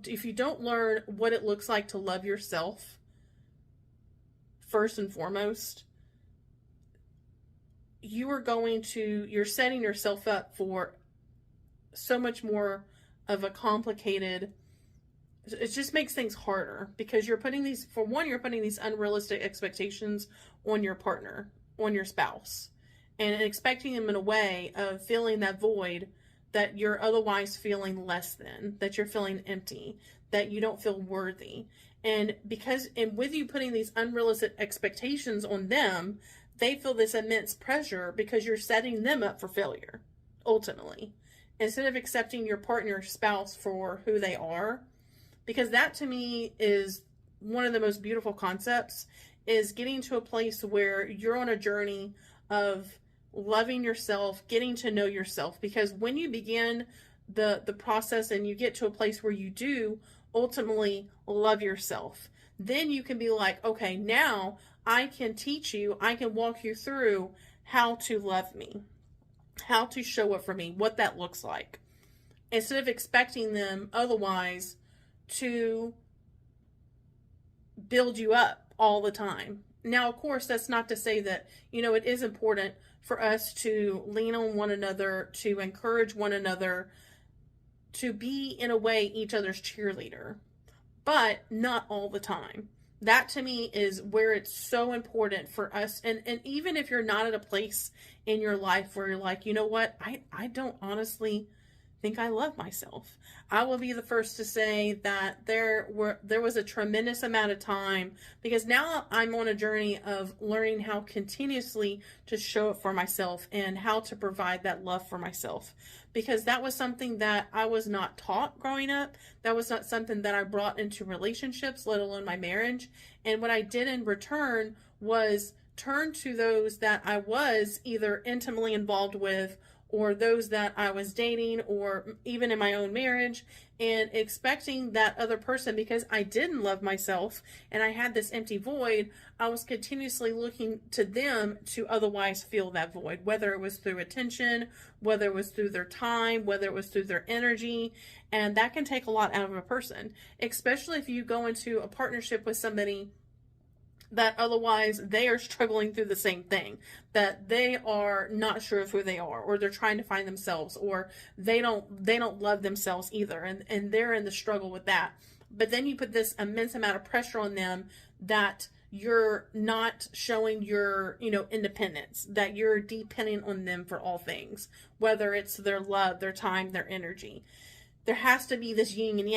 if you don't learn what it looks like to love yourself first and foremost, you're setting yourself up for so much more of a complicated, it just makes things harder because you're putting these unrealistic expectations on your partner, on your spouse, and expecting them in a way of filling that void that you're otherwise feeling less than, that you're feeling empty, that you don't feel worthy. And with you putting these unrealistic expectations on them, they feel this immense pressure because you're setting them up for failure, ultimately. Instead of accepting your partner or spouse for who they are, because that to me is one of the most beautiful concepts, is getting to a place where you're on a journey of loving yourself, getting to know yourself. Because when you begin the process and you get to a place where you do ultimately love yourself, then you can be like, okay, now I can teach you, I can walk you through how to love me, how to show up for me, what that looks like. Instead of expecting them otherwise to build you up all the time. Now, of course, that's not to say that, it is important for us to lean on one another, to encourage one another, to be, in a way, each other's cheerleader, but not all the time. That to me is where it's so important for us. And even if you're not at a place in your life where you're like, you know what, I don't honestly think I love myself, I will be the first to say that there was a tremendous amount of time, because now I'm on a journey of learning how continuously to show up for myself and how to provide that love for myself, because that was something that I was not taught growing up. That was not something that I brought into relationships, let alone my marriage. And what I did in return was turn to those that I was either intimately involved with, or those that I was dating, or even in my own marriage, and expecting that other person, because I didn't love myself and I had this empty void, I was continuously looking to them to otherwise fill that void, whether it was through attention, whether it was through their time, whether it was through their energy. And that can take a lot out of a person, especially if you go into a partnership with somebody that otherwise they are struggling through the same thing, that they are not sure of who they are, or they're trying to find themselves, or they don't love themselves either, and they're in the struggle with that. But then you put this immense amount of pressure on them that you're not showing your, independence, that you're dependent on them for all things, whether it's their love, their time, their energy. There has to be this yin and yang.